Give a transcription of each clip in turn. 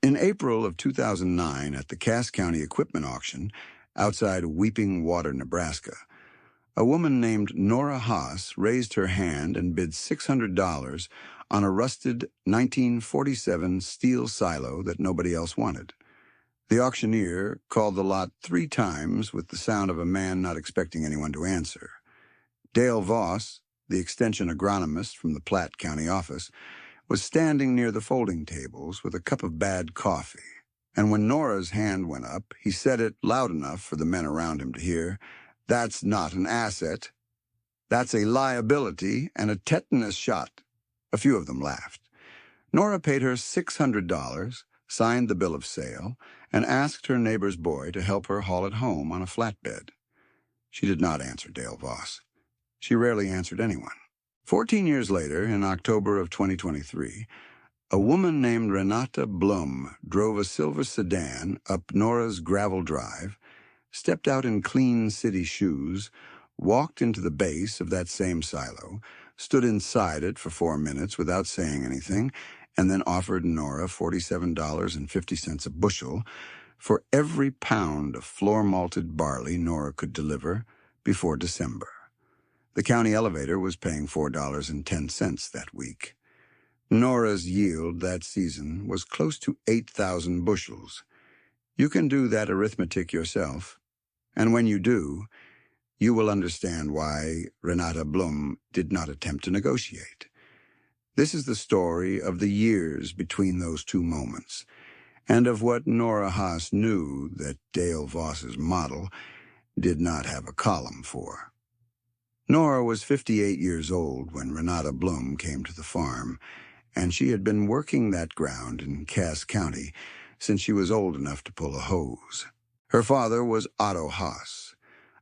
In April of 2009, at the Cass County Equipment Auction outside Weeping Water, Nebraska, a woman named Nora Haas raised her hand and bid $600 on a rusted 1947 steel silo that nobody else wanted. The auctioneer called the lot 3 times with the sound of a man not expecting anyone to answer. Dale Voss, the extension agronomist from the Platte County office, was standing near the folding tables with a cup of bad coffee. And when Nora's hand went up, he said it loud enough for the men around him to hear, "That's not an asset. That's a liability and a tetanus shot." A few of them laughed. Nora paid her $600, signed the bill of sale, and asked her neighbor's boy to help her haul it home on a flatbed. She did not answer Dale Voss. She rarely answered anyone. 14 years later, in October of 2023, a woman named Renata Blum drove a silver sedan up Nora's gravel drive, stepped out in clean city shoes, walked into the base of that same silo, stood inside it for 4 minutes without saying anything, and then offered Nora $47.50 a bushel for every pound of floor-malted barley Nora could deliver before December. The county elevator was paying $4.10 that week. Nora's yield that season was close to 8,000 bushels. You can do that arithmetic yourself, and when you do, you will understand why Renata Blum did not attempt to negotiate. This is the story of the years between those two moments, and of what Nora Haas knew that Dale Voss's model did not have a column for. Nora was 58 years old when Renata Blum came to the farm, and she had been working that ground in Cass County since she was old enough to pull a hose. Her father was Otto Haas,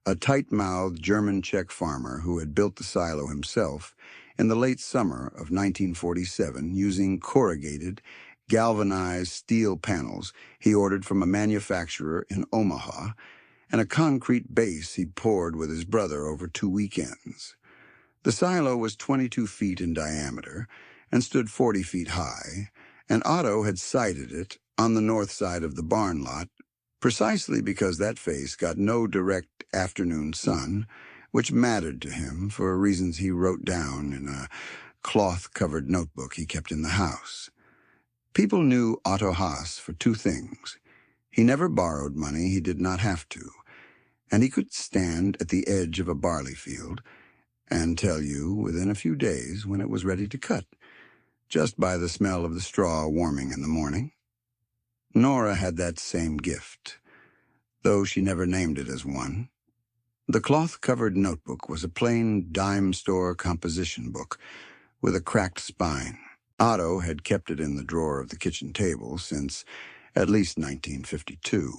a tight-mouthed German-Czech farmer who had built the silo himself in the late summer of 1947 using corrugated, galvanized steel panels he ordered from a manufacturer in Omaha and a concrete base he poured with his brother over 2 weekends. The silo was 22 feet in diameter and stood 40 feet high, and Otto had sited it on the north side of the barn lot precisely because that face got no direct afternoon sun, which mattered to him for reasons he wrote down in a cloth-covered notebook he kept in the house. People knew Otto Haas for 2 things. He never borrowed money he did not have to, and he could stand at the edge of a barley field and tell you within a few days when it was ready to cut, just by the smell of the straw warming in the morning. Nora had that same gift, though she never named it as one. The cloth-covered notebook was a plain dime store composition book with a cracked spine. Otto had kept it in the drawer of the kitchen table since at least 1952,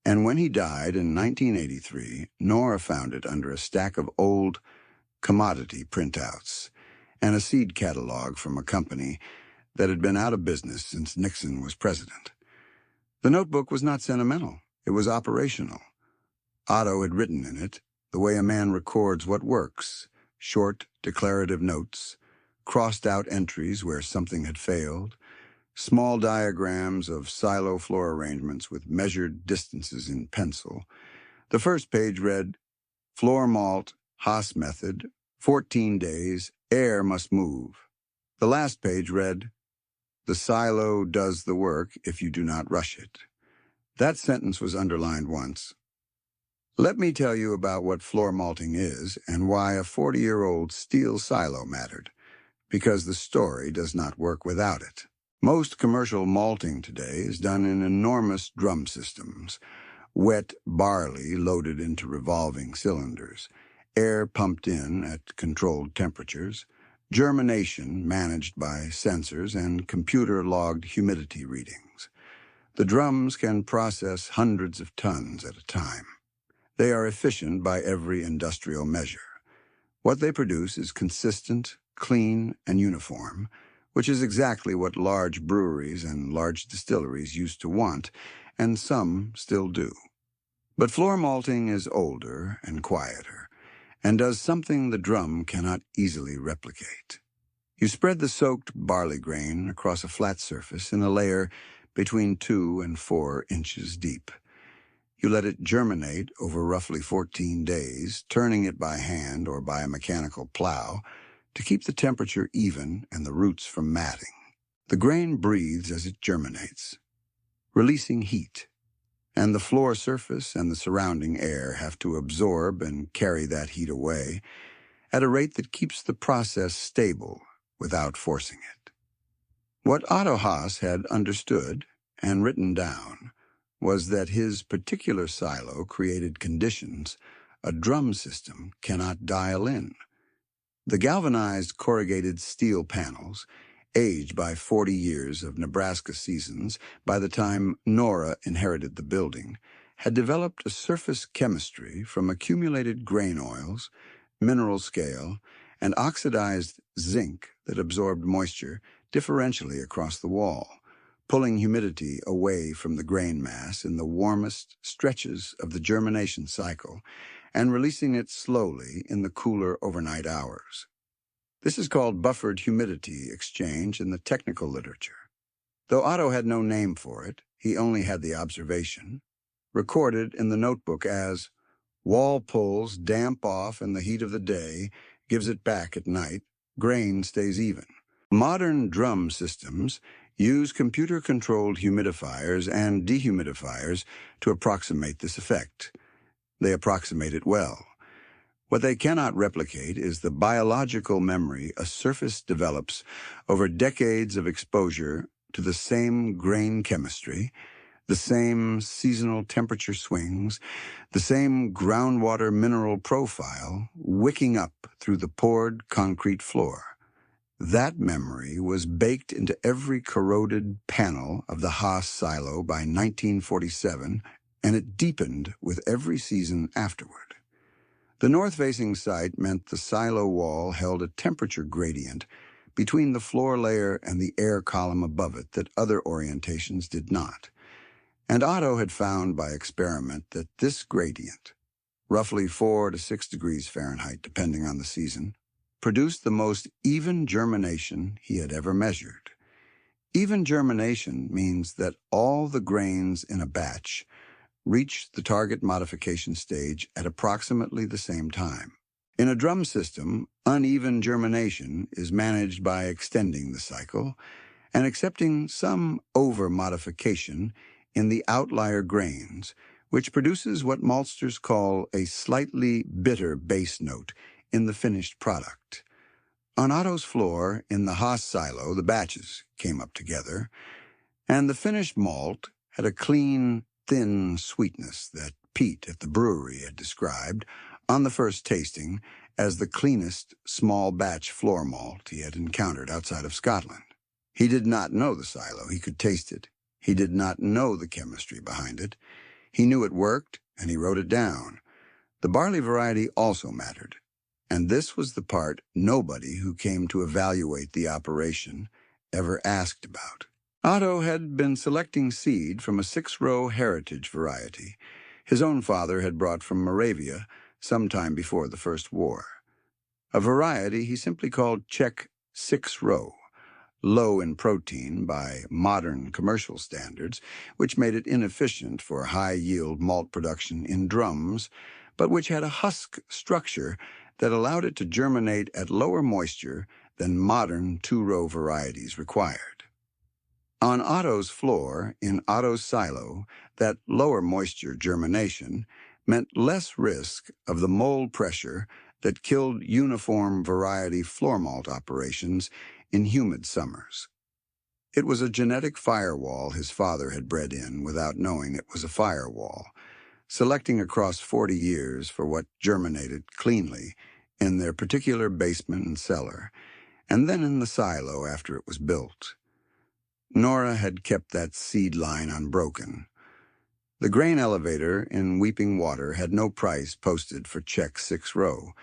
and when he died in 1983, Nora found it under a stack of old commodity printouts and a seed catalog from a company that had been out of business since Nixon was president. The notebook was not sentimental. It was operational. Otto had written in it the way a man records what works: short, declarative notes, crossed-out entries where something had failed, small diagrams of silo floor arrangements with measured distances in pencil. The first page read, "Floor malt, Haas method, 14 days, air must move." The last page read, "The silo does the work if you do not rush it." That sentence was underlined once. Let me tell you about what floor malting is and why a 40-year-old steel silo mattered, because the story does not work without it. Most commercial malting today is done in enormous drum systems, wet barley loaded into revolving cylinders, air pumped in at controlled temperatures, germination managed by sensors, and computer-logged humidity readings. The drums can process hundreds of tons at a time. They are efficient by every industrial measure. What they produce is consistent, clean, and uniform, which is exactly what large breweries and large distilleries used to want, and some still do. But floor malting is older and quieter, and does something the drum cannot easily replicate. You spread the soaked barley grain across a flat surface in a layer between 2 and 4 inches deep. You let it germinate over roughly 14 days, turning it by hand or by a mechanical plow to keep the temperature even and the roots from matting. The grain breathes as it germinates, releasing heat, and the floor surface and the surrounding air have to absorb and carry that heat away at a rate that keeps the process stable without forcing it. What Otto Haas had understood and written down was that his particular silo created conditions a drum system cannot dial in. The galvanized corrugated steel panels, aged by 40 years of Nebraska seasons by the time Nora inherited the building, had developed a surface chemistry from accumulated grain oils, mineral scale, and oxidized zinc that absorbed moisture differentially across the wall, pulling humidity away from the grain mass in the warmest stretches of the germination cycle and releasing it slowly in the cooler overnight hours. This is called buffered humidity exchange in the technical literature. Though Otto had no name for it, he only had the observation, recorded in the notebook as wall pulls damp off in the heat of the day, gives it back at night, grain stays even. Modern drum systems use computer-controlled humidifiers and dehumidifiers to approximate this effect. They approximate it well. What they cannot replicate is the biological memory a surface develops over decades of exposure to the same grain chemistry, the same seasonal temperature swings, the same groundwater mineral profile wicking up through the poured concrete floor. That memory was baked into every corroded panel of the Haas silo by 1947, and it deepened with every season afterward. The north-facing site meant the silo wall held a temperature gradient between the floor layer and the air column above it that other orientations did not. And Otto had found by experiment that this gradient, roughly 4 to 6 degrees Fahrenheit depending on the season, produced the most even germination he had ever measured. Even germination means that all the grains in a batch reach the target modification stage at approximately the same time. In a drum system, uneven germination is managed by extending the cycle and accepting some over-modification in the outlier grains, which produces what maltsters call a slightly bitter base note in the finished product. On Otto's floor, in the Haas silo, the batches came up together, and the finished malt had a clean, thin sweetness that Pete at the brewery had described on the first tasting as the cleanest small batch floor malt he had encountered outside of Scotland. He did not know the silo. He could taste it. He did not know the chemistry behind it. He knew it worked, and he wrote it down. The barley variety also mattered, and this was the part nobody who came to evaluate the operation ever asked about. Otto had been selecting seed from a 6-row heritage variety his own father had brought from Moravia sometime before the First War. A variety he simply called Czech 6-row, low in protein by modern commercial standards, which made it inefficient for high-yield malt production in drums, but which had a husk structure that allowed it to germinate at lower moisture than modern 2-row varieties required. On Otto's floor, in Otto's silo, that lower moisture germination meant less risk of the mold pressure that killed uniform variety floor malt operations in humid summers. It was a genetic firewall his father had bred in without knowing it was a firewall, selecting across 40 years for what germinated cleanly in their particular basement and cellar, and then in the silo after it was built. Nora had kept that seed line unbroken. The grain elevator in Weeping Water had no price posted for Czech 6-row.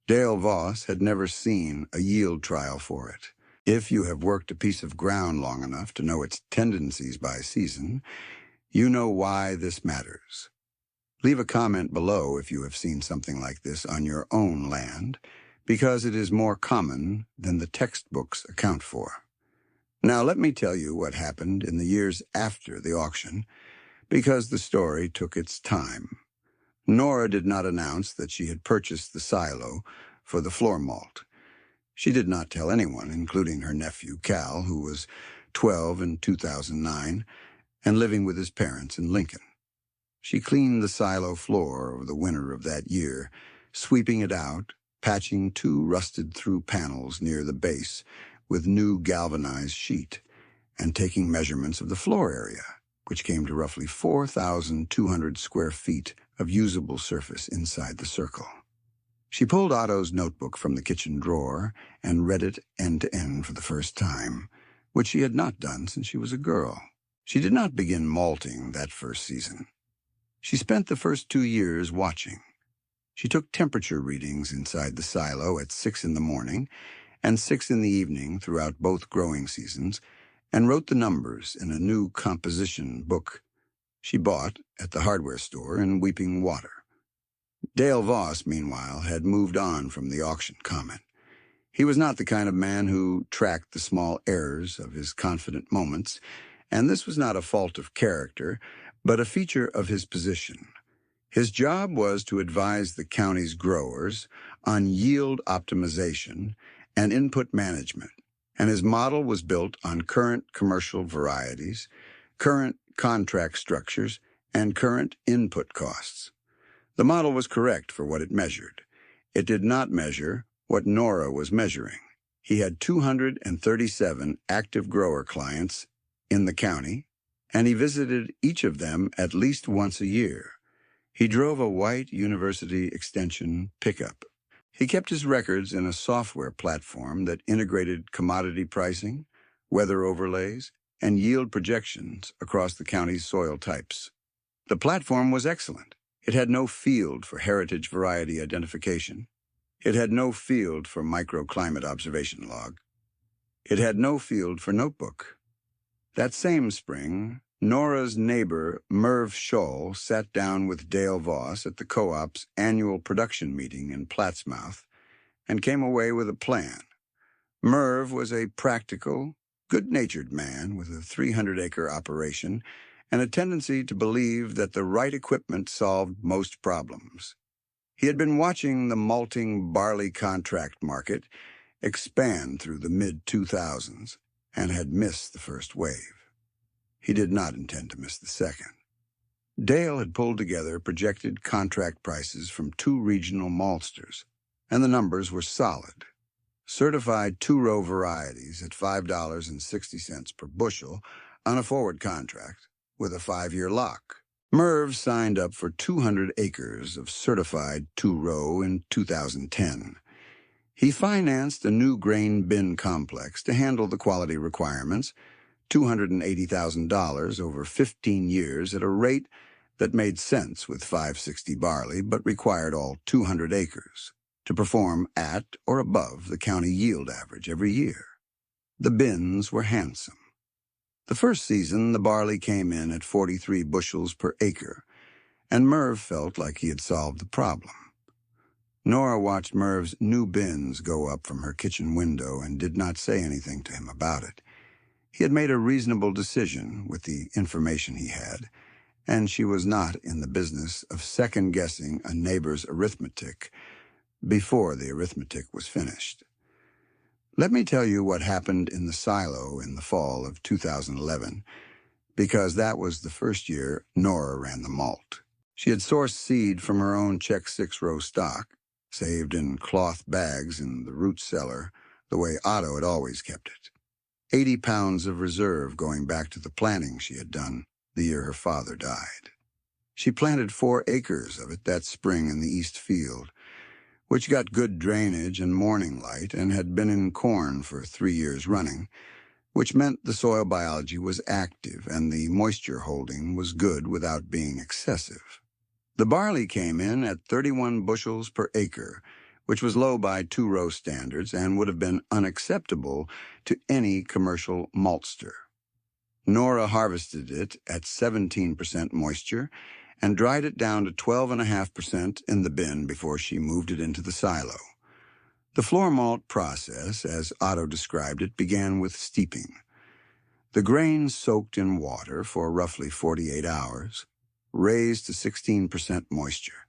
Dale Voss had never seen a yield trial for it. If you have worked a piece of ground long enough to know its tendencies by season, you know why this matters. Leave a comment below if you have seen something like this on your own land, because it is more common than the textbooks account for. Now let me tell you what happened in the years after the auction, because the story took its time. Nora did not announce that she had purchased the silo for the floor malt. She did not tell anyone, including her nephew Cal, who was 12 in 2009 and living with his parents in Lincoln. She cleaned the silo floor over the winter of that year, sweeping it out, patching 2 rusted-through panels near the base with new galvanized sheet, and taking measurements of the floor area, which came to roughly 4,200 square feet of usable surface inside the circle. She pulled Otto's notebook from the kitchen drawer and read it end to end for the first time, which she had not done since she was a girl. She did not begin malting that first season. She spent the first 2 years watching. She took temperature readings inside the silo at 6 in the morning and 6 in the evening throughout both growing seasons, and wrote the numbers in a new composition book she bought at the hardware store in Weeping Water. Dale Voss, meanwhile, had moved on from the auction comment. He was not the kind of man who tracked the small errors of his confident moments, and this was not a fault of character, but a feature of his position. His job was to advise the county's growers on yield optimization and input management, and his model was built on current commercial varieties, current contract structures, and current input costs. The model was correct for what it measured. It did not measure what Nora was measuring. He had 237 active grower clients in the county, and he visited each of them at least once a year. He drove a white University Extension pickup. He kept his records in a software platform that integrated commodity pricing, weather overlays, and yield projections across the county's soil types. The platform was excellent. It had no field for heritage variety identification. It had no field for microclimate observation log. It had no field for notebook. That same spring, Nora's neighbor, Merv Scholl, sat down with Dale Voss at the co-op's annual production meeting in Plattsmouth and came away with a plan. Merv was a practical, good-natured man with a 300-acre operation and a tendency to believe that the right equipment solved most problems. He had been watching the malting barley contract market expand through the mid-2000s and had missed the first wave. He did not intend to miss the second. Dale had pulled together projected contract prices from 2 regional maltsters, and the numbers were solid. Certified 2-row varieties at $5.60 per bushel on a forward contract with a 5-year lock. Merv signed up for 200 acres of certified 2-row in 2010. He financed a new grain bin complex to handle the quality requirements, $280,000 over 15 years at a rate that made sense with 560 barley but required all 200 acres to perform at or above the county yield average every year. The bins were handsome. The first season, the barley came in at 43 bushels per acre, and Merv felt like he had solved the problem. Nora watched Merv's new bins go up from her kitchen window and did not say anything to him about it. He had made a reasonable decision with the information he had, and she was not in the business of second-guessing a neighbor's arithmetic before the arithmetic was finished. Let me tell you what happened in the silo in the fall of 2011, because that was the first year Nora ran the malt. She had sourced seed from her own Czech 6-row stock, saved in cloth bags in the root cellar, the way Otto had always kept it. 80 pounds of reserve going back to the planting she had done the year her father died. She planted 4 acres of it that spring in the east field, which got good drainage and morning light and had been in corn for 3 years running, which meant the soil biology was active and the moisture holding was good without being excessive. The barley came in at 31 bushels per acre, which was low by 2-row standards and would have been unacceptable to any commercial maltster. Nora harvested it at 17% moisture and dried it down to 12.5% in the bin before she moved it into the silo. The floor malt process, as Otto described it, began with steeping. The grain soaked in water for roughly 48 hours, raised to 16% moisture,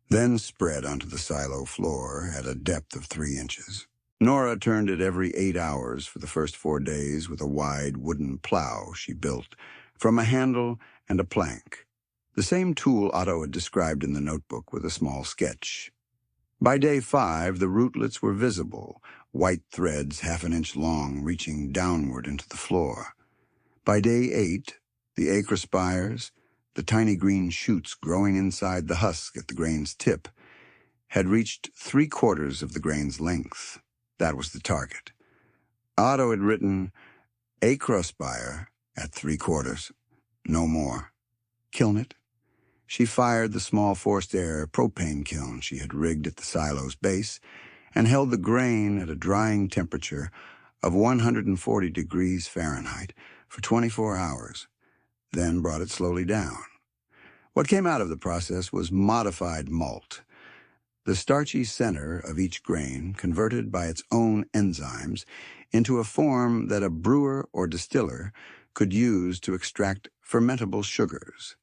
then spread onto the silo floor at a depth of 3 inches. Nora turned it every 8 hours for the first 4 days with a wide wooden plow she built from a handle and a plank, the same tool Otto had described in the notebook with a small sketch. By day 5, the rootlets were visible, white threads half an inch long reaching downward into the floor. By day 8, the acrospires, the tiny green shoots growing inside the husk at the grain's tip, had reached 3/4 of the grain's length. That was the target. Otto had written, acrospire at 3/4, no more. Kiln it. She fired the small forced air propane kiln she had rigged at the silo's base and held the grain at a drying temperature of 140 degrees Fahrenheit for 24 hours, then brought it slowly down. What came out of the process was modified malt, the starchy center of each grain converted by its own enzymes into a form that a brewer or distiller could use to extract fermentable sugars.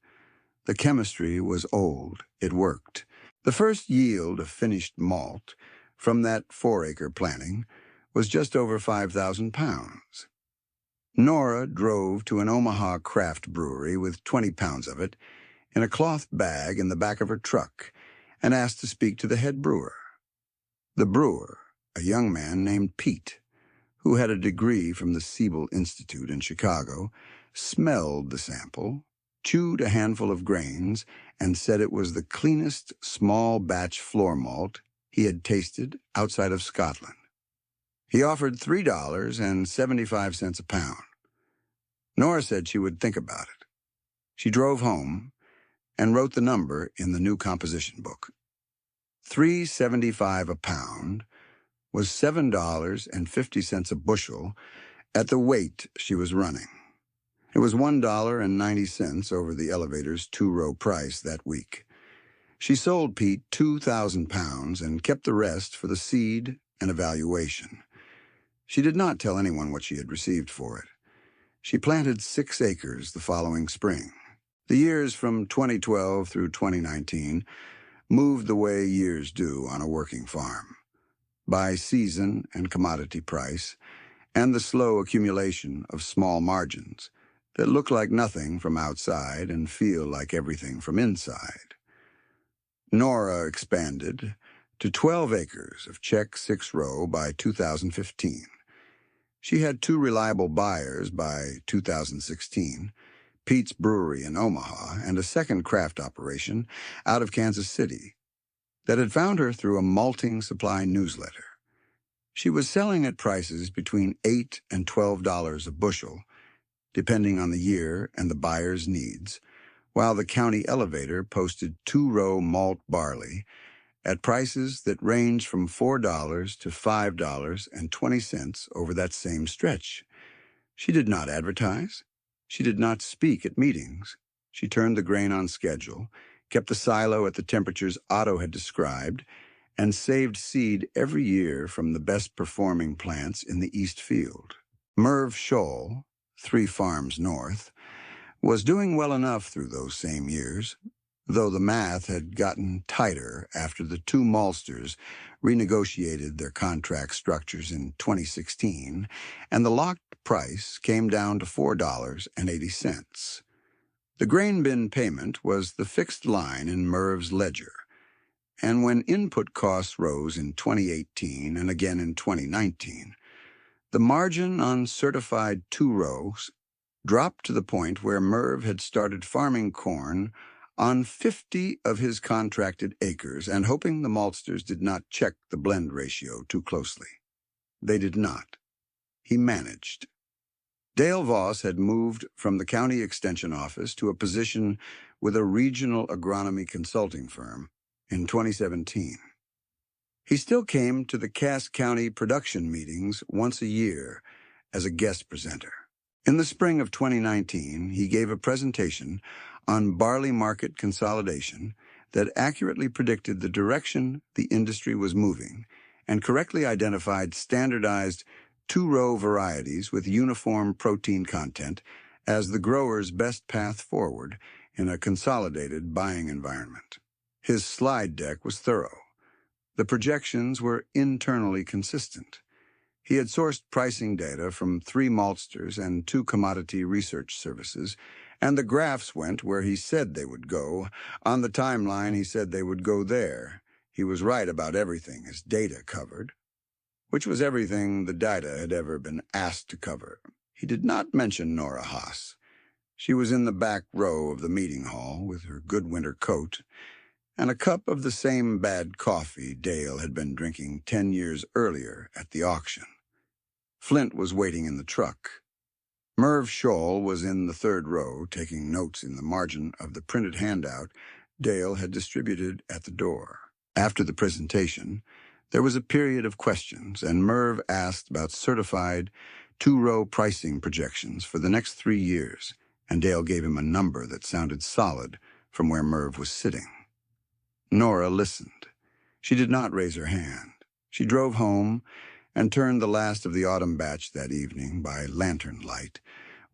The chemistry was old. It worked. The first yield of finished malt from that 4-acre planting was just over 5,000 pounds. Nora drove to an Omaha craft brewery with 20 pounds of it in a cloth bag in the back of her truck and asked to speak to the head brewer. The brewer, a young man named Pete, who had a degree from the Siebel Institute in Chicago, smelled the sample, chewed a handful of grains, and said it was the cleanest small batch floor malt he had tasted outside of Scotland. He offered $3.75 a pound. Nora said she would think about it. She drove home and wrote the number in the new composition book. $3.75 a pound was $7.50 a bushel at the weight she was running. It was $1.90 over the elevator's 2-row price that week. She sold Pete 2,000 pounds and kept the rest for the seed and evaluation. She did not tell anyone what she had received for it. She planted 6 acres the following spring. The years from 2012 through 2019 moved the way years do on a working farm, by season and commodity price, and the slow accumulation of small margins that look like nothing from outside and feel like everything from inside. Nora expanded to 12 acres of Czech 6-row by 2015. She had 2 reliable buyers by 2016, Pete's Brewery in Omaha and a second craft operation out of Kansas City that had found her through a malting supply newsletter. She was selling at prices between $8 and $12 a bushel, depending on the year and the buyer's needs, while the county elevator posted 2-row malt barley at prices that ranged from $4 to $5.20 over that same stretch. She did not advertise. She did not speak at meetings. She turned the grain on schedule, kept the silo at the temperatures Otto had described, and saved seed every year from the best-performing plants in the East Field. Merv Scholl, 3 farms north, was doing well enough through those same years, though the math had gotten tighter after the 2 maltsters renegotiated their contract structures in 2016, and the locked price came down to $4.80. The grain bin payment was the fixed line in Merv's ledger, and when input costs rose in 2018 and again in 2019, the margin on certified 2-rows dropped to the point where Merv had started farming corn on 50 of his contracted acres and hoping the maltsters did not check the blend ratio too closely. They did not. He managed. Dale Voss had moved from the county extension office to a position with a regional agronomy consulting firm in 2017. He still came to the Cass County production meetings once a year as a guest presenter. In the spring of 2019, he gave a presentation on barley market consolidation that accurately predicted the direction the industry was moving and correctly identified standardized two-row varieties with uniform protein content as the grower's best path forward in a consolidated buying environment. His slide deck was thorough. The projections were internally consistent. He had sourced pricing data from 3 maltsters and 2 commodity research services, and the graphs went where he said they would go. On the timeline, he said they would go there. He was right about everything his data covered, which was everything the data had ever been asked to cover. He did not mention Nora Haas. She was in the back row of the meeting hall with her good winter coat and a cup of the same bad coffee Dale had been drinking 10 years earlier at the auction. Flint was waiting in the truck. Merv Scholl was in the 3rd row, taking notes in the margin of the printed handout Dale had distributed at the door. After the presentation, there was a period of questions, and Merv asked about certified 2-row pricing projections for the next 3 years, and Dale gave him a number that sounded solid from where Merv was sitting. Nora listened. She did not raise her hand. She drove home and turned the last of the autumn batch that evening by lantern light,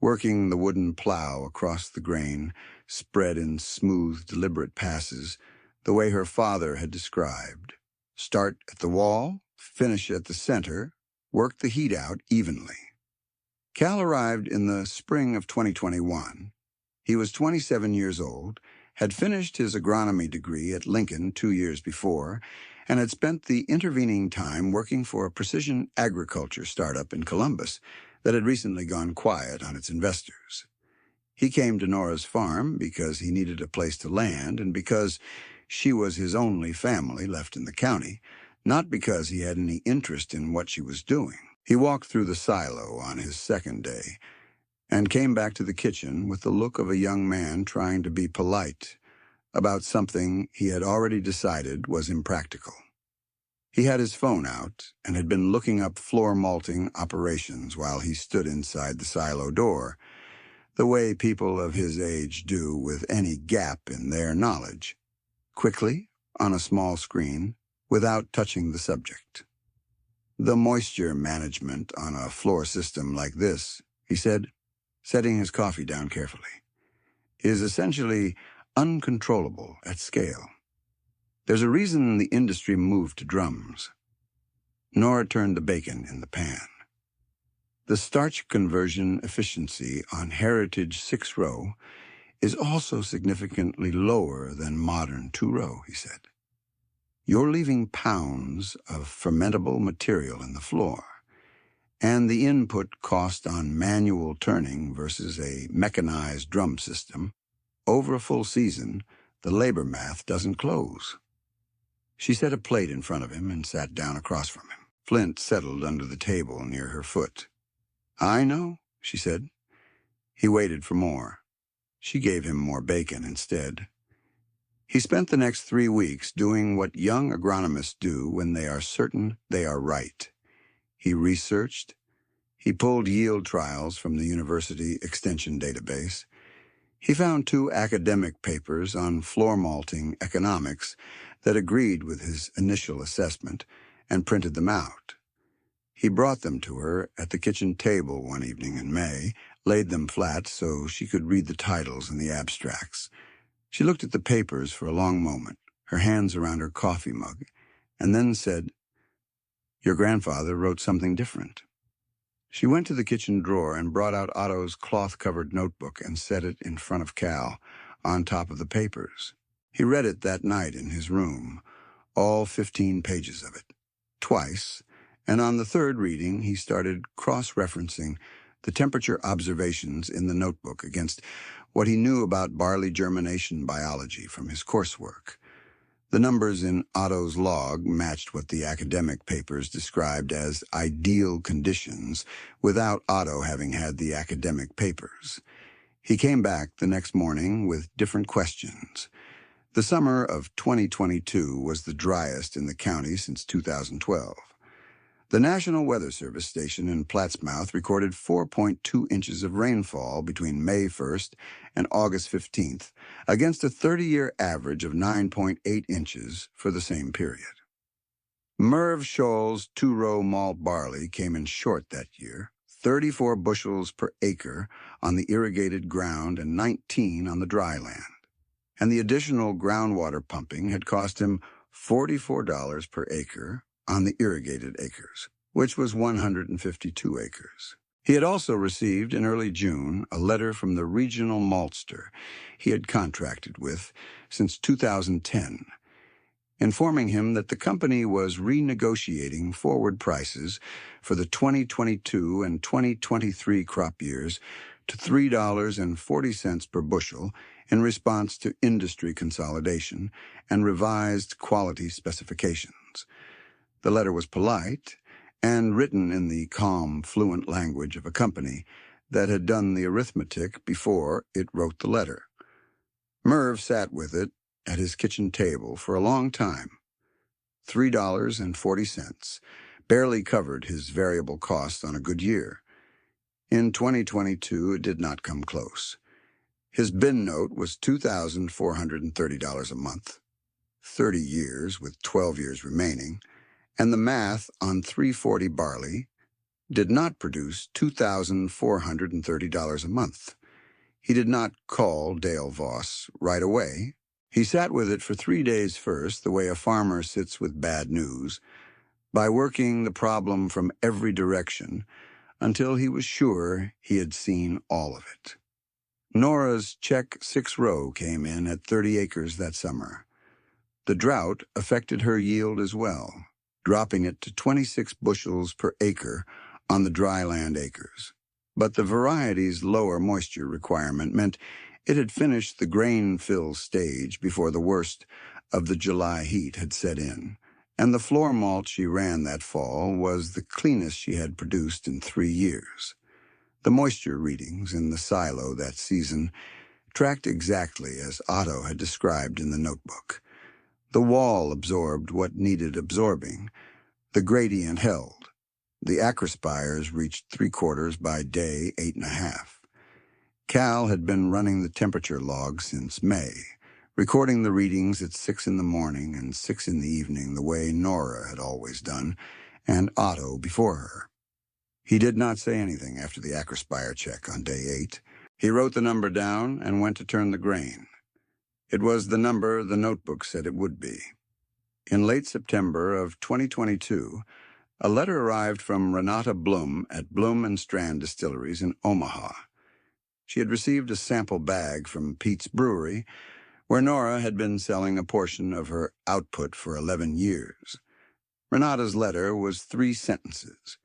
working the wooden plow across the grain, spread in smooth, deliberate passes, the way her father had described. Start at the wall, finish at the center, work the heat out evenly. Cal arrived in the spring of 2021. He was 27 years old, had finished his agronomy degree at Lincoln 2 years before, and had spent the intervening time working for a precision agriculture startup in Columbus that had recently gone quiet on its investors. He came to Nora's farm because he needed a place to land and because she was his only family left in the county, not because he had any interest in what she was doing. He walked through the silo on his 2nd day and came back to the kitchen with the look of a young man trying to be polite about something he had already decided was impractical. He had his phone out and had been looking up floor malting operations while he stood inside the silo door, the way people of his age do with any gap in their knowledge, quickly, on a small screen, without touching the subject. The moisture management on a floor system like this, he said, setting his coffee down carefully, is essentially uncontrollable at scale. There's a reason the industry moved to drums. Nora turned the bacon in the pan. The starch conversion efficiency on Heritage 6-row is also significantly lower than modern 2-row, he said. You're leaving pounds of fermentable material in the floor, and the input cost on manual turning versus a mechanized drum system, over a full season, the labor math doesn't close. She set a plate in front of him and sat down across from him. Flint settled under the table near her foot. I know, she said. He waited for more. She gave him more bacon instead. He spent the next 3 weeks doing what young agronomists do when they are certain they are right. He researched. He pulled yield trials from the university extension database. He found 2 academic papers on floor malting economics that agreed with his initial assessment and printed them out. He brought them to her at the kitchen table one evening in May, laid them flat so she could read the titles and the abstracts. She looked at the papers for a long moment, her hands around her coffee mug, and then said, Your grandfather wrote something different. She went to the kitchen drawer and brought out Otto's cloth-covered notebook and set it in front of Cal, on top of the papers. He read it that night in his room, all 15 pages of it, twice, and on the 3rd reading he started cross-referencing the temperature observations in the notebook against what he knew about barley germination biology from his coursework. The numbers in Otto's log matched what the academic papers described as ideal conditions without Otto having had the academic papers. He came back the next morning with different questions. The summer of 2022 was the driest in the county since 2012. The National Weather Service station in Plattsmouth recorded 4.2 inches of rainfall between May 1st and August 15th, against a 30-year average of 9.8 inches for the same period. Merv Scholl's two-row malt barley came in short that year, 34 bushels per acre on the irrigated ground and 19 on the dry land. And the additional groundwater pumping had cost him $44 per acre on the irrigated acres, which was 152 acres. He had also received in early June a letter from the regional maltster he had contracted with since 2010, informing him that the company was renegotiating forward prices for the 2022 and 2023 crop years to $3.40 per bushel in response to industry consolidation and revised quality specifications. The letter was polite and written in the calm, fluent language of a company that had done the arithmetic before it wrote the letter. Merv sat with it at his kitchen table for a long time. $3.40 barely covered his variable costs on a good year. In 2022, it did not come close. His bin note was $2,430 a month, 30 years with 12 years remaining, and the math on 340 barley did not produce $2,430 a month. He did not call Dale Voss right away. He sat with it for 3 days first, the way a farmer sits with bad news, by working the problem from every direction until he was sure he had seen all of it. Nora's check 6-row came in at 30 acres that summer. The drought affected her yield as well, dropping it to 26 bushels per acre on the dry land acres. But the variety's lower moisture requirement meant it had finished the grain fill stage before the worst of the July heat had set in, and the floor malt she ran that fall was the cleanest she had produced in 3 years. The moisture readings in the silo that season tracked exactly as Otto had described in the notebook. The wall absorbed what needed absorbing. The gradient held. The acrospires reached 3/4 by day 8.5. Cal had been running the temperature log since May, recording the readings at 6 in the morning and 6 in the evening the way Nora had always done, and Otto before her. He did not say anything after the acrospire check on day 8. He wrote the number down and went to turn the grain. It was the number the notebook said it would be. In late September of 2022, a letter arrived from Renata Blum at Blum and Strand Distilleries in Omaha. She had received a sample bag from Pete's Brewery, where Nora had been selling a portion of her output for 11 years. Renata's letter was 3 sentences.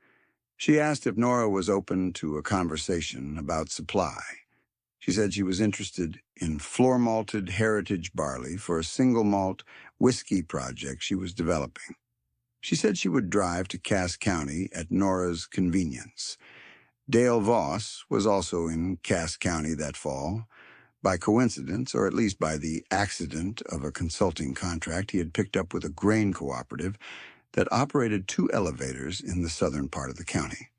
She asked if Nora was open to a conversation about supply. She said she was interested in floor-malted heritage barley for a single-malt whiskey project she was developing. She said she would drive to Cass County at Nora's convenience. Dale Voss was also in Cass County that fall, by coincidence, or at least by the accident of a consulting contract he had picked up with a grain cooperative that operated 2 elevators in the southern part of the county.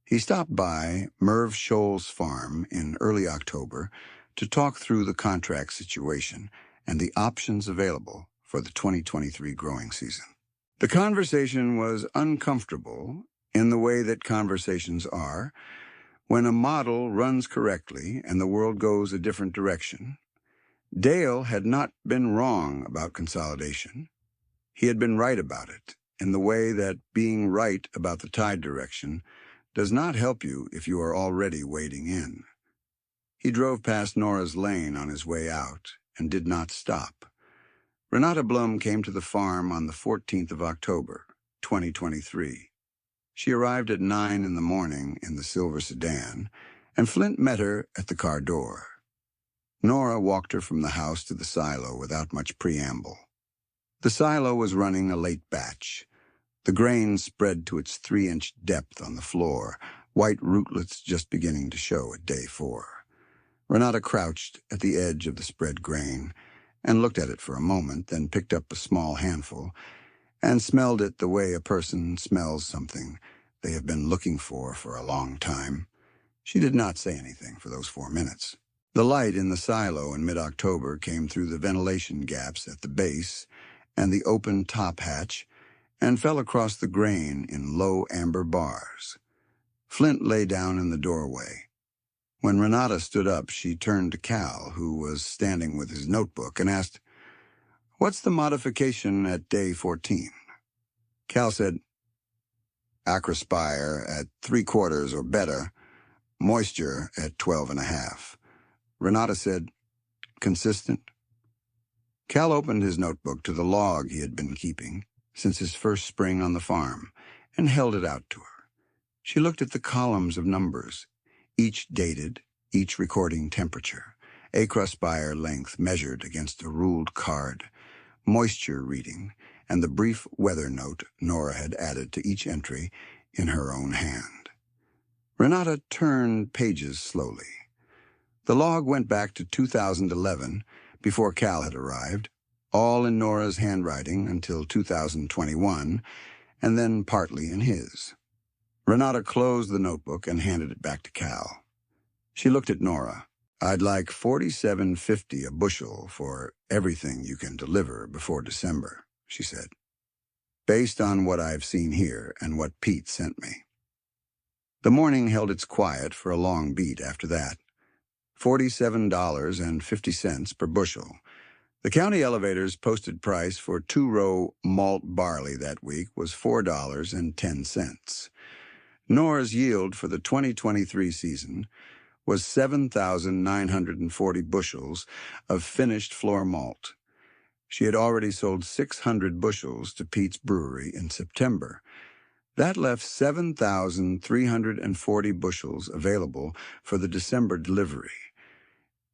He stopped by Merv Scholl's farm in early October to talk through the contract situation and the options available for the 2023 growing season. The conversation was uncomfortable in the way that conversations are when a model runs correctly and the world goes a different direction. Dale had not been wrong about consolidation. He had been right about it, in the way that being right about the tide direction does not help you if you are already wading in. He drove past Nora's lane on his way out and did not stop. Renata Blum came to the farm on the 14th of October, 2023. She arrived at 9 in the morning in the silver sedan, and Flint met her at the car door. Nora walked her from the house to the silo without much preamble. The silo was running a late batch. The grain spread to its 3-inch depth on the floor, white rootlets just beginning to show at day 4. Renata crouched at the edge of the spread grain and looked at it for a moment, then picked up a small handful and smelled it the way a person smells something they have been looking for a long time. She did not say anything for those 4 minutes. The light in the silo in mid-October came through the ventilation gaps at the base and the open top hatch and fell across the grain in low amber bars. Flint lay down in the doorway. When Renata stood up, she turned to Cal, who was standing with his notebook, and asked, "What's the modification at day 14? Cal said, "Acrospire at 3/4 or better, moisture at 12.5. Renata said, "Consistent?" Cal opened his notebook to the log he had been keeping since his first spring on the farm and held it out to her. She looked at the columns of numbers, each dated, each recording temperature, acrospire length measured against a ruled card, moisture reading, and the brief weather note Nora had added to each entry in her own hand. Renata turned pages slowly. The log went back to 2011, before Cal had arrived, all in Nora's handwriting until 2021, and then partly in his. Renata closed the notebook and handed it back to Cal. She looked at Nora. "I'd like $47.50 a bushel for everything you can deliver before December," she said, "based on what I've seen here and what Pete sent me." The morning held its quiet for a long beat after that. $47.50 per bushel. The county elevator's posted price for 2-row malt barley that week was $4.10. Nora's yield for the 2023 season was 7,940 bushels of finished floor malt. She had already sold 600 bushels to Pete's Brewery in September. That left 7,340 bushels available for the December delivery.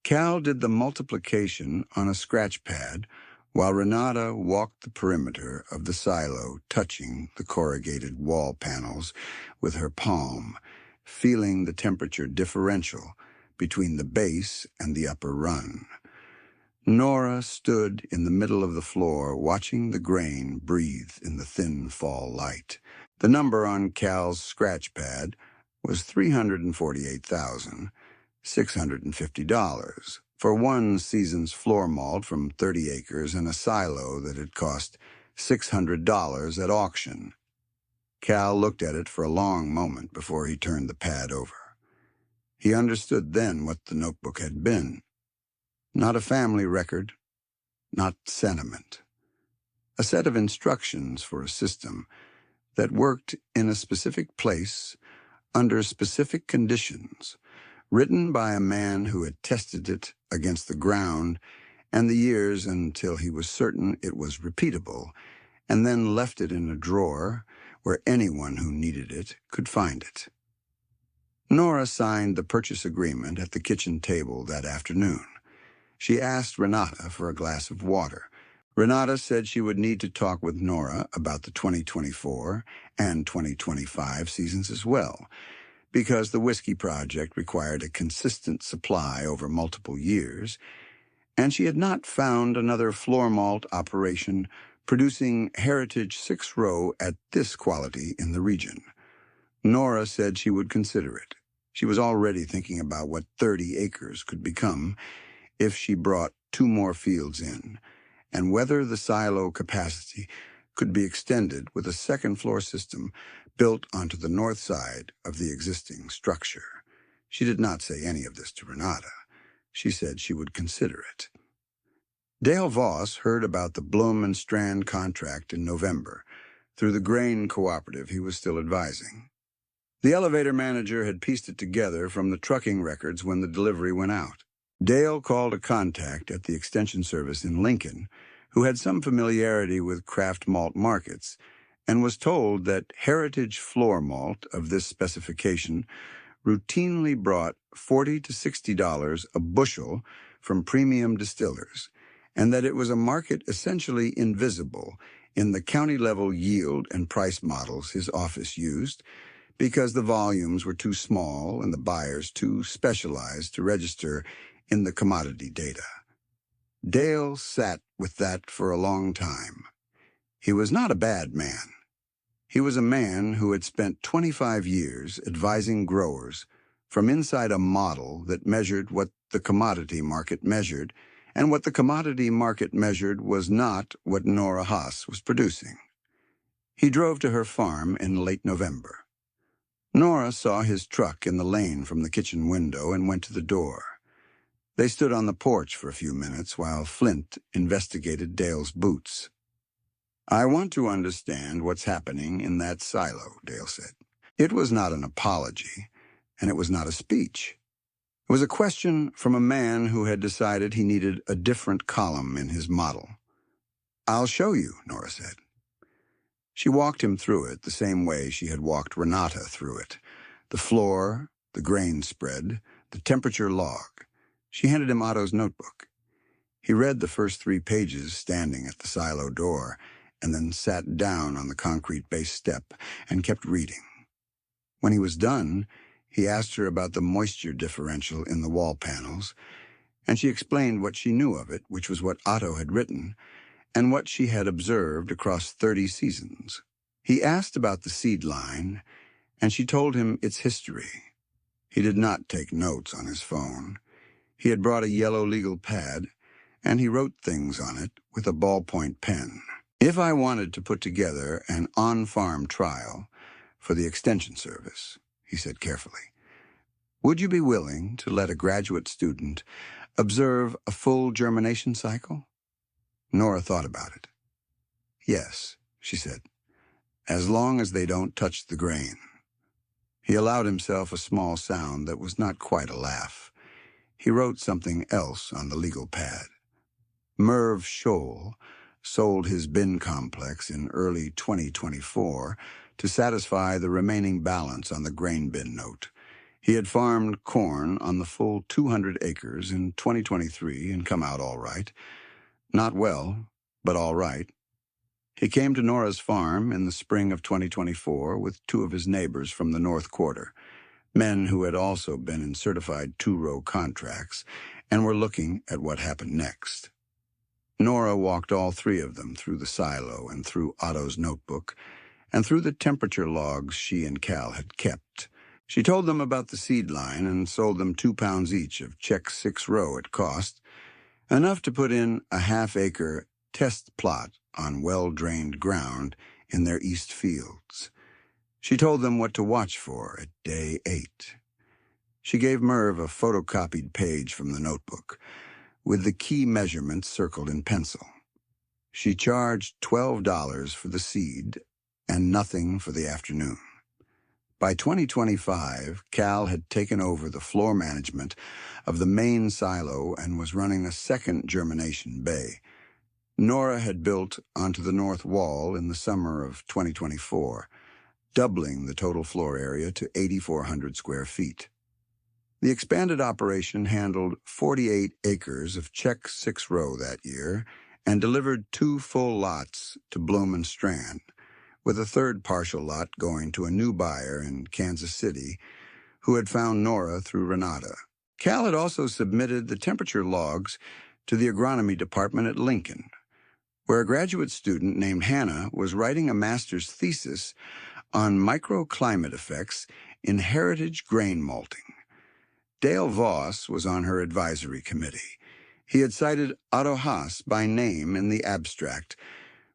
Cal did the multiplication on a scratch pad while Renata walked the perimeter of the silo, touching the corrugated wall panels with her palm, feeling the temperature differential between the base and the upper run. Nora stood in the middle of the floor, watching the grain breathe in the thin fall light. The number on Cal's scratch pad was $348,650 for one season's floor malt from 30 acres and a silo that had cost $600 at auction. Cal looked at it for a long moment before he turned the pad over. He understood then what the notebook had been. Not a family record, not sentiment. A set of instructions for a system that worked in a specific place under specific conditions, written by a man who had tested it against the ground and the years until he was certain it was repeatable, and then left it in a drawer where anyone who needed it could find it. Nora signed the purchase agreement at the kitchen table that afternoon. She asked Renata for a glass of water. Renata said she would need to talk with Nora about the 2024 and 2025 seasons as well, because the whiskey project required a consistent supply over multiple years, and she had not found another floor malt operation producing Heritage 6-row at this quality in the region. Nora said she would consider it. She was already thinking about what 30 acres could become if she brought 2 more fields in, and whether the silo capacity could be extended with a second-floor system built onto the north side of the existing structure. She did not say any of this to Renata. She said she would consider it. Dale Voss heard about the Blum and Strand contract in November through the grain cooperative he was still advising. The elevator manager had pieced it together from the trucking records when the delivery went out. Dale called a contact at the extension service in Lincoln who had some familiarity with craft malt markets and was told that Heritage floor malt of this specification routinely brought $40 to $60 a bushel from premium distillers, and that it was a market essentially invisible in the county-level yield and price models his office used, because the volumes were too small and the buyers too specialized to register in the commodity data. Dale sat with that for a long time. He was not a bad man. He was a man who had spent 25 years advising growers from inside a model that measured what the commodity market measured, and what the commodity market measured was not what Nora Haas was producing. He drove to her farm in late November. Nora saw his truck in the lane from the kitchen window and went to the door. They stood on the porch for a few minutes while Flint investigated Dale's boots. "I want to understand what's happening in that silo," Dale said. It was not an apology, and it was not a speech. It was a question from a man who had decided he needed a different column in his model. "I'll show you," Nora said. She walked him through it the same way she had walked Renata through it. The floor, the grain spread, the temperature log. She handed him Otto's notebook. He read the first 3 pages standing at the silo door, and then sat down on the concrete base step and kept reading. When he was done, he asked her about the moisture differential in the wall panels, and she explained what she knew of it, which was what Otto had written, and what she had observed across 30 seasons. He asked about the seed line, and she told him its history. He did not take notes on his phone. He had brought a yellow legal pad, and he wrote things on it with a ballpoint pen. "If I wanted to put together an on-farm trial for the Extension Service," he said carefully, "would you be willing to let a graduate student observe a full germination cycle?" Nora thought about it. "Yes," she said, "as long as they don't touch the grain." He allowed himself a small sound that was not quite a laugh. He wrote something else on the legal pad. Merv Scholl sold his bin complex in early 2024 to satisfy the remaining balance on the grain bin note. He had farmed corn on the full 200 acres in 2023 and come out all right. Not well, but all right. He came to Nora's farm in the spring of 2024 with 2 of his neighbors from the North Quarter, men who had also been in certified 2-row contracts and were looking at what happened next. Nora walked all 3 of them through the silo and through Otto's notebook and through the temperature logs she and Cal had kept. She told them about the seed line and sold them 2 pounds each of Czech 6-row at cost, enough to put in a half-acre test plot on well-drained ground in their east fields. She told them what to watch for at day 8. She gave Merv a photocopied page from the notebook, with the key measurements circled in pencil. She charged $12 for the seed and nothing for the afternoon. By 2025, Cal had taken over the floor management of the main silo and was running a second germination bay. Nora had built onto the north wall in the summer of 2024, doubling the total floor area to 8,400 square feet. The expanded operation handled 48 acres of Czech 6-row that year and delivered 2 full lots to Bloom and Strand, with a 3rd partial lot going to a new buyer in Kansas City who had found Nora through Renata. Cal had also submitted the temperature logs to the agronomy department at Lincoln, where a graduate student named Hannah was writing a master's thesis on microclimate effects in heritage grain malting. Dale Voss was on her advisory committee. He had cited Otto Haas by name in the abstract,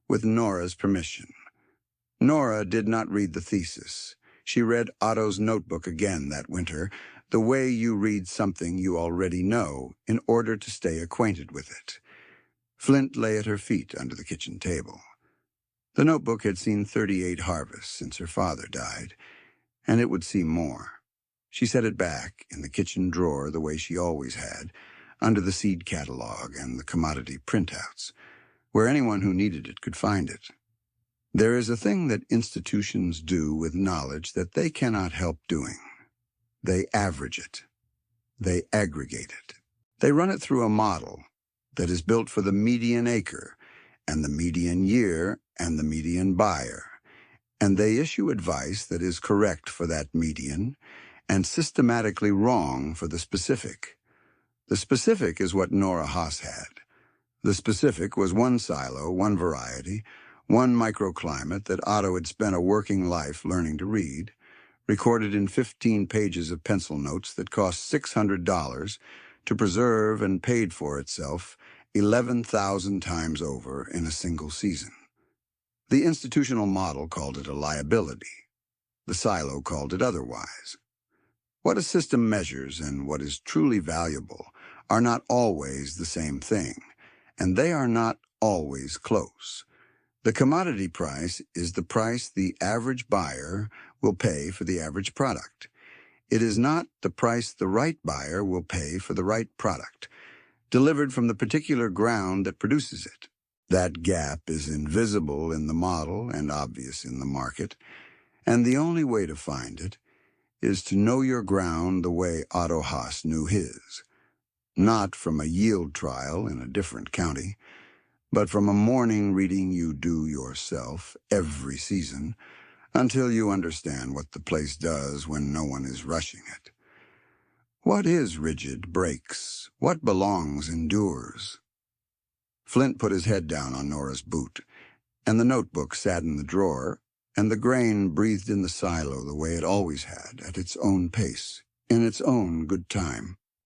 with Nora's permission. Nora did not read the thesis. She read Otto's notebook again that winter, the way you read something you already know in order to stay acquainted with it. Flint lay at her feet under the kitchen table. The notebook had seen 38 harvests since her father died, and it would see more. She set it back in the kitchen drawer the way she always had, under the seed catalog and the commodity printouts, where anyone who needed it could find it. There is a thing that institutions do with knowledge that they cannot help doing. They average it. They aggregate it. They run it through a model that is built for the median acre and the median year and the median buyer, and they issue advice that is correct for that median and systematically wrong for the specific. The specific is what Nora Haas had. The specific was 1 silo, 1 variety, 1 microclimate that Otto had spent a working life learning to read, recorded in 15 pages of pencil notes that cost $600 to preserve and paid for itself 11,000 times over in a single season. The institutional model called it a liability. The silo called it otherwise. What a system measures and what is truly valuable are not always the same thing, and they are not always close. The commodity price is the price the average buyer will pay for the average product. It is not the price the right buyer will pay for the right product, delivered from the particular ground that produces it. That gap is invisible in the model and obvious in the market, and the only way to find it is to know your ground the way Otto Haas knew his, not from a yield trial in a different county, but from a morning reading you do yourself every season until you understand what the place does when no one is rushing it. What is rigid breaks, what belongs endures. Flint put his head down on Nora's boot, and the notebook sat in the drawer, and the grain breathed in the silo the way it always had, at its own pace, in its own good time.